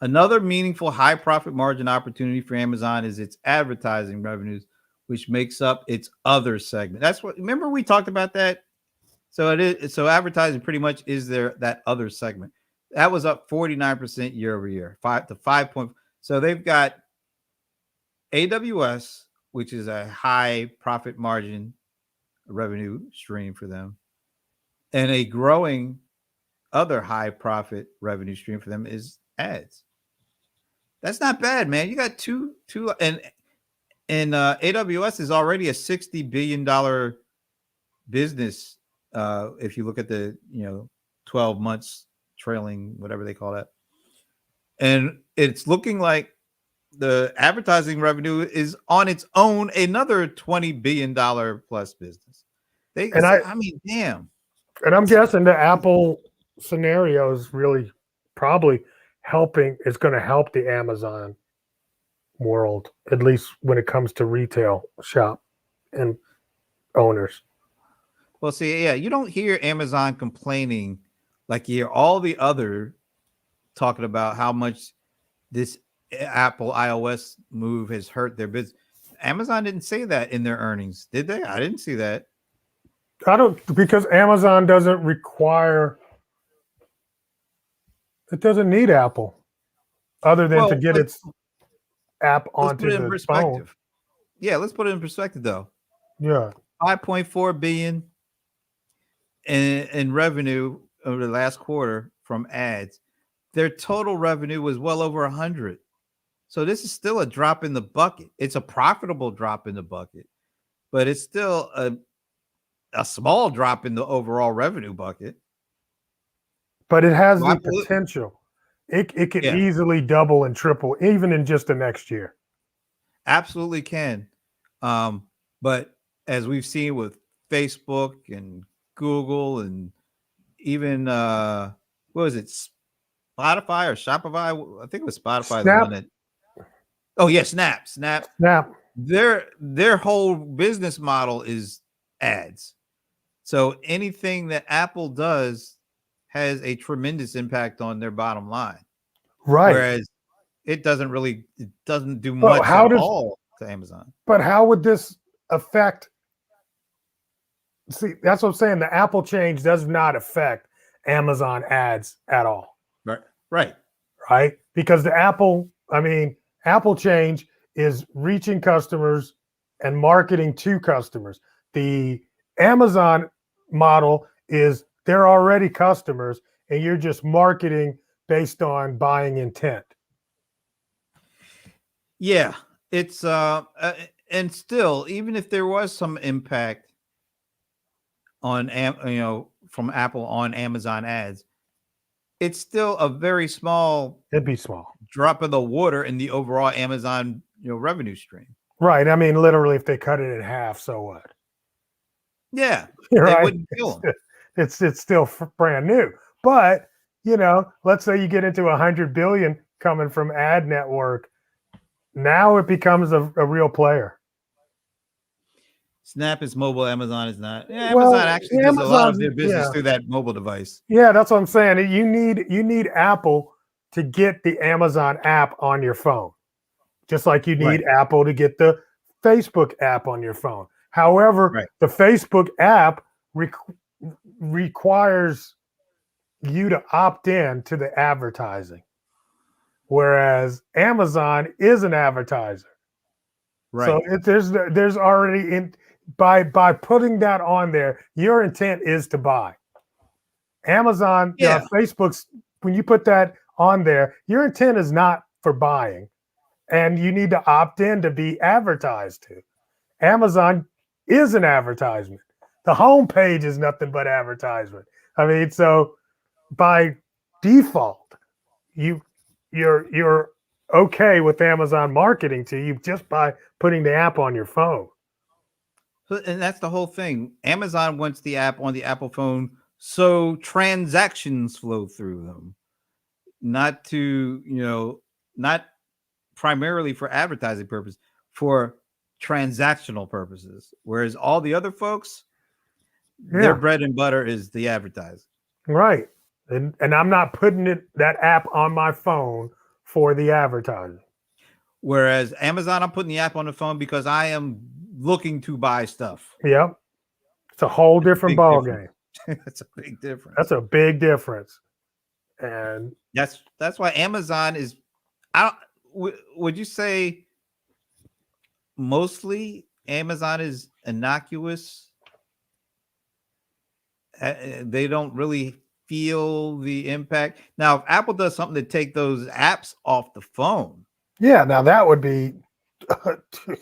Another meaningful high profit margin opportunity for Amazon is its advertising revenues, which makes up its other segment. That's what, remember we talked about that. So advertising pretty much is that other segment. That was up 49% year over year, 5 point. So they've got AWS, which is a high profit margin revenue stream for them, and a growing other high profit revenue stream for them is ads. That's not bad, man. You got two, and AWS is already a $60 billion business. If you look at the 12 months trailing, whatever they call that, and it's looking like the advertising revenue is on its own another $20 billion plus business. I mean, damn. And I'm guessing the Apple scenario is really probably is going to help the Amazon world, at least when it comes to retail shop and owners. Well, see, yeah, you don't hear Amazon complaining like you hear all the other talking about how much this Apple iOS move has hurt their business. Amazon didn't say that in their earnings, did they? I didn't see that. Because Amazon doesn't need Apple other than to get its app onto the phone. Yeah, let's put it in perspective though. Yeah. 5.4 billion in revenue over the last quarter from ads. Their total revenue was well over 100. So this is still a drop in the bucket. It's a profitable drop in the bucket, but it's still a small drop in the overall revenue bucket. But it has the potential. It can easily double and triple even in just the next year. Absolutely can. But as we've seen with Facebook and Google and even what was it, Spotify or Shopify? I think it was Spotify. Snap. The one that. Oh yeah, Snap. Their whole business model is ads. So anything that Apple does has a tremendous impact on their bottom line. Right. Whereas it doesn't do much at all to Amazon. But how would this affect? See, that's what I'm saying. The Apple change does not affect Amazon ads at all. Right. Because the Apple change is reaching customers and marketing to customers. The Amazon model is they're already customers and you're just marketing based on buying intent. Yeah, it's and still, even if there was some impact on from Apple on Amazon ads, it's still a very small. It'd be small drop in the water in the overall Amazon revenue stream. Right. I mean, literally, if they cut it in half, so what? Yeah, right. It wouldn't kill them. It's still brand new, but let's say you get into 100 billion coming from ad network. Now it becomes a real player. Snap is mobile. Amazon is not. Yeah, Amazon actually does a lot of their business through that mobile device. Yeah, that's what I'm saying. You need Apple to get the Amazon app on your phone, just like you need Apple to get the Facebook app on your phone. However, the Facebook app requires you to opt in to the advertising, whereas Amazon is an advertiser. Right. So there's already in by putting that on there, your intent is to buy. Amazon, Yeah. Facebook's, when you put that on there, your intent is not for buying, and you need to opt in to be advertised to. Amazon is an advertisement. The homepage is nothing but advertisement. I mean, so by default, you're okay with Amazon marketing to you just by putting the app on your phone. And that's the whole thing. Amazon wants the app on the Apple phone so transactions flow through them, not to, not primarily for advertising purpose, for transactional purposes. Whereas all the other folks, their bread and butter is the advertising. Right. And I'm not putting that app on my phone for the advertising. Whereas Amazon, I'm putting the app on the phone because I am looking to buy stuff. Yep. It's a whole different ball game. That's a big difference. That's a big difference. And that's why Amazon is, would you say mostly Amazon is innocuous? They don't really feel the impact. Now, if Apple does something to take those apps off the phone, yeah, now that would be,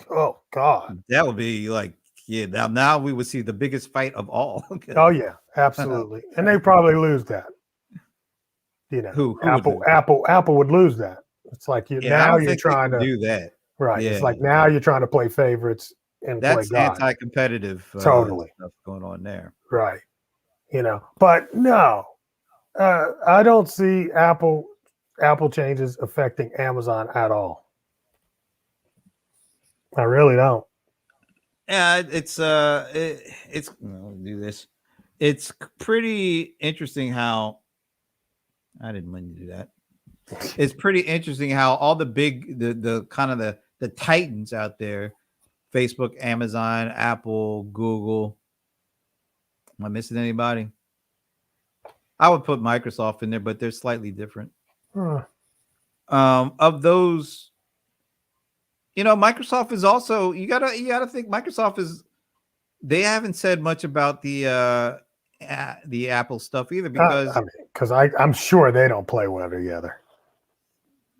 oh God, that would be like, yeah. Now we would see the biggest fight of all. Oh yeah, absolutely, and they probably lose that. Who Apple would lose that. It's like now you're trying to do that, right? Yeah. It's like now you're trying to play favorites and that's play God. Anti-competitive. Totally stuff going on there, right? But no, I don't see Apple changes affecting Amazon at all. I really don't. Yeah, it's I'll do this. It's pretty interesting how I didn't mean to do that. It's pretty interesting how all the big the kind of the titans out there, Facebook, Amazon, Apple, Google. Am I missing anybody? I would put Microsoft in there, but they're slightly different. Of those, Microsoft is also you gotta think Microsoft is. They haven't said much about the Apple stuff either because I'm sure they don't play well together.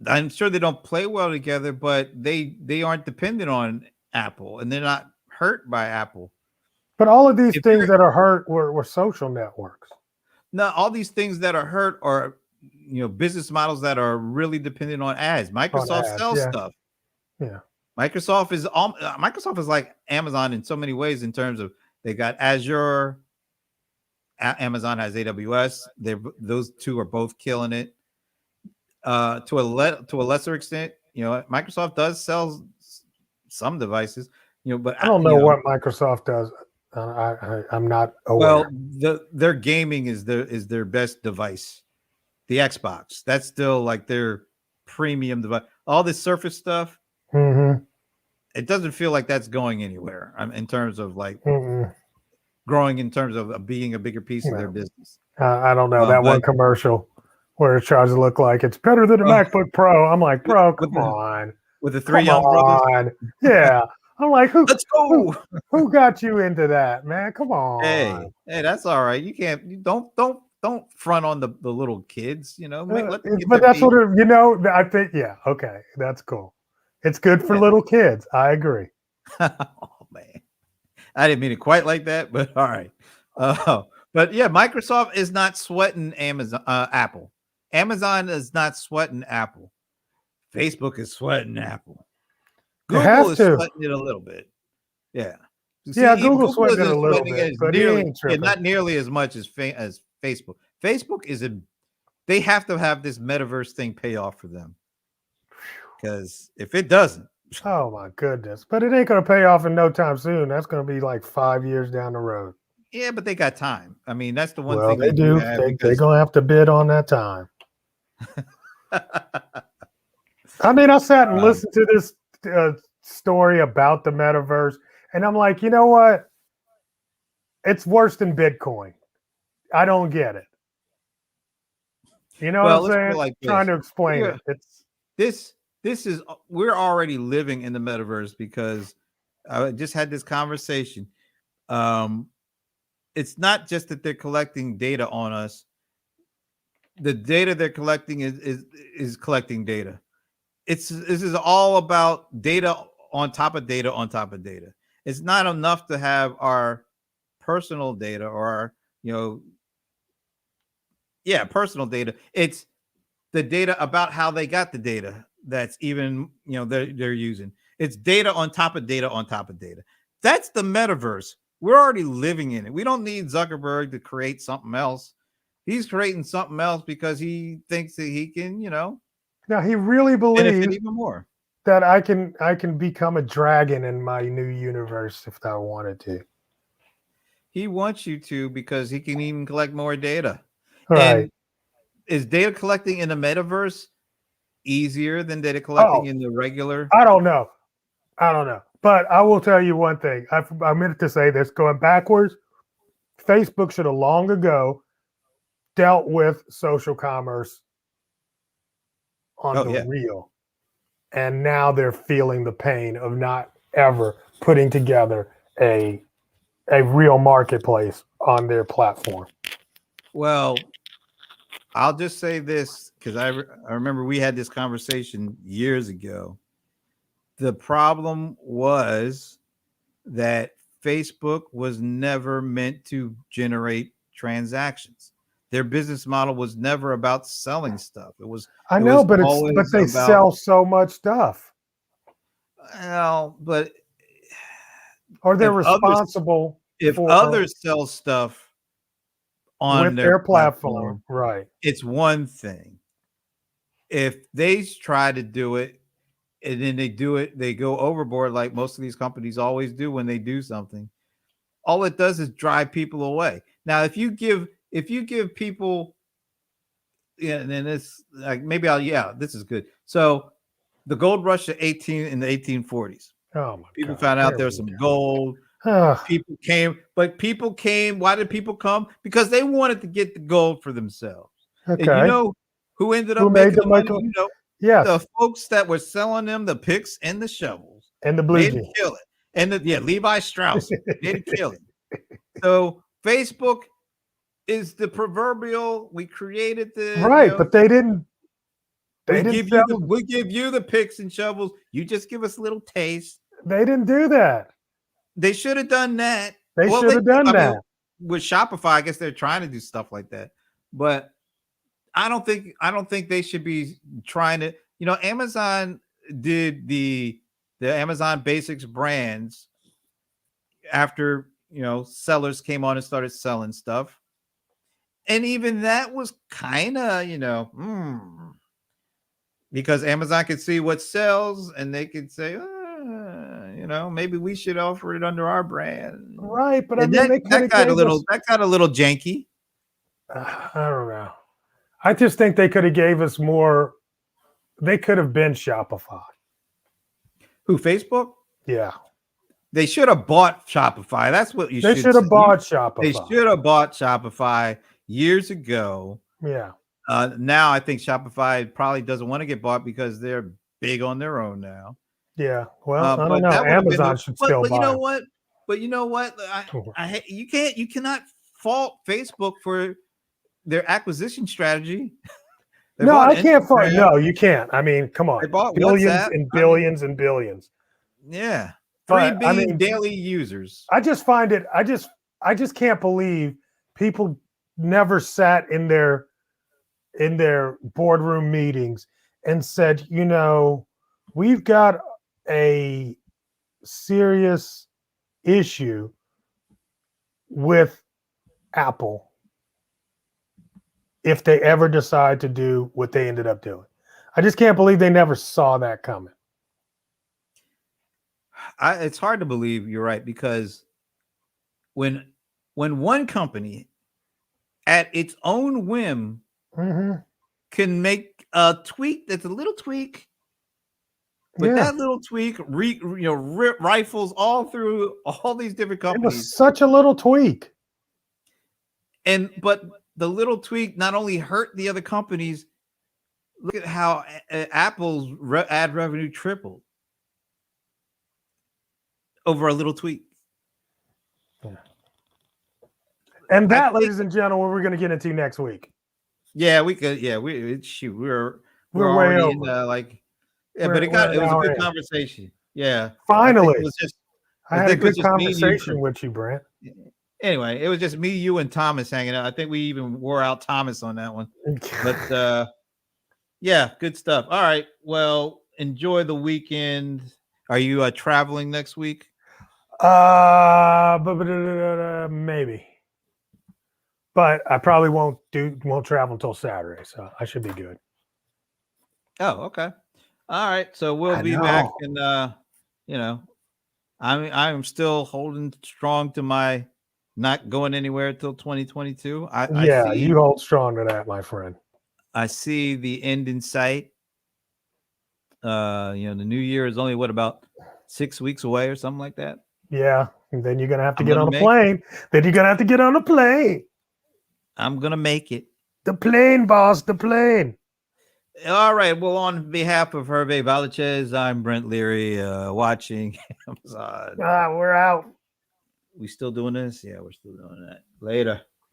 I'm sure they don't play well together, but they aren't dependent on Apple and they're not hurt by Apple. But all of these things that are hurt were social networks. No, all these things that are hurt are business models that are really dependent on ads. Microsoft sells stuff. Yeah. Microsoft is like Amazon in so many ways in terms of they got Azure. Amazon has AWS. Those two are both killing it. To a lesser extent, Microsoft does sell some devices, but I don't know what Microsoft does. I'm not aware. Well, their gaming is their best device. The Xbox, that's still like their premium device. All this Surface stuff, it doesn't feel like that's going anywhere in terms of like growing in terms of being a bigger piece of their business. I don't know that one commercial where it tries to look like it's better than a MacBook Pro. I'm like, bro, come on. With the three young brothers? Yeah. I'm like, let's go. Who got you into that, man? Come on. Hey, that's all right. You don't front on the little kids, but that's what I think. Yeah, okay, that's cool. It's good for little kids. I agree. Oh man, I didn't mean it quite like that, but all right. But yeah, Microsoft is not sweating Apple. Amazon is not sweating Apple. Facebook is sweating Apple. Google is sweating it a little bit. Yeah. Google's sweating it a little bit, but not nearly as much as Facebook. Facebook they have to have this metaverse thing pay off for them. Because if it doesn't. Oh my goodness. But it ain't going to pay off in no time soon. That's going to be like 5 years down the road. Yeah, but they got time. I mean, that's the one thing they do. They're going to have to bid on that time. I mean, I sat and listened to this story about the metaverse, and I'm like, you know what? It's worse than Bitcoin. I don't get it. You know Well, what let's I'm put it saying? like Trying this. to explain Yeah. it. It's This is we're already living in the metaverse because I just had this conversation. Um, it's not just that they're collecting data on us. The data they're collecting is collecting data. This is all about data on top of data on top of data. It's not enough to have our personal data or our, personal data. It's the data about how they got the data that's even, they're using. It's data on top of data on top of data. That's the metaverse. We're already living in it. We don't need Zuckerberg to create something else. He's creating something else because he thinks that he can, now he really benefit believes even more. that I can become a dragon in my new universe if I wanted to. He wants you to because he can even collect more data. Right. And is data collecting in the metaverse easier than data collecting Oh, in the regular? I don't know. But I will tell you one thing. I meant to say this going backwards. Facebook should have long ago dealt with social commerce on Oh the yeah. real. And now they're feeling the pain of not ever putting together a real marketplace on their platform. Well, I'll just say this because I remember we had this conversation years ago. The problem was that Facebook was never meant to generate transactions. Their business model was never about selling stuff. I It know, was but always they about, sell so much stuff. well, but Or they're if others responsible if for others sell stuff on with their their platform, platform, right? it's one thing. If they try to do it and then they do it, they go overboard like most of these companies always do when they do something. All it does is drive people away. Now, if you give people, yeah, and then this like maybe this is good. So the gold rush of 18 in the 1840s. Oh my People God. found out There there was we some go. gold. Ugh. People came, but people came. Why did people come? Because they wanted to get the gold for themselves. And you Okay. know who ended Who up made making the the money? Michael? You know, Yes. the folks that were selling them the picks and the shovels And the blue made a jeans. killing. And Levi Strauss made a killing. So Facebook is the proverbial. We created Right, but they didn't sell. we give you the picks and shovels. You just give us a little taste. They didn't do that. They should have done that. They Well, should have done I mean, that. with Shopify, I guess they're trying to do stuff like that. But I don't think they should be trying to, Amazon did the Amazon Basics brands after, sellers came on and started selling stuff. And even that was kind of, because Amazon could see what sells and they could say, maybe we should offer it under our brand. Right, but I And mean, they could that have got gave us. that got a little janky. I don't know. I just think they could have gave us more. They could have been Shopify. Who, Facebook? Yeah, They should have bought Shopify. That's what you they should should say. have bought They Shopify. should have bought Shopify years ago. Yeah. Now I think Shopify probably doesn't want to get bought because they're big on their own now. Yeah. Well, I don't But know. that would have been Amazon should still but you buy know them. what? But you know what? You cannot fault Facebook for their acquisition strategy. No, I can't find. Instagram. No, you can't. I mean, come on. They bought Billions WhatsApp. and billions and billions. Yeah. 3 But I billion mean, daily users. I just find it. I just can't believe people never sat in their boardroom meetings and said, we've got a serious issue with Apple if they ever decide to do what they ended up doing. I just can't believe they never saw that coming. It's hard to believe you're right because when one company at its own whim can make a tweak that's a little tweak, but that little tweak rifles all through all these different companies. It was such a little tweak. But the little tweak not only hurt the other companies. Look at how Apple's ad revenue tripled over a little tweak. Yeah. And that, ladies and gentlemen, we're going to get into next week. Yeah, we could. Yeah, we're way already over. But it was a good conversation. Yeah, finally, I had a good conversation with you, Brent. Anyway, it was just me, you, and Thomas hanging out. I think we even wore out Thomas on that one. But yeah, good stuff. All right, well, enjoy the weekend. Are you traveling next week? Maybe. But I probably won't travel until Saturday, so I should be good. Oh, okay. All right. So we'll be back, and I'm still holding strong to my not going anywhere until 2022. You hold strong to that, my friend. I see the end in sight. The new year is only about 6 weeks away or something like that. Yeah, and then you're gonna have to get on a plane. I'm gonna make it. The plane, boss. The plane. All right. Well, on behalf of Hervé Valachez, I'm Brent Leary, watching Amazon. We're out. We still doing this? Yeah, we're still doing that. Later.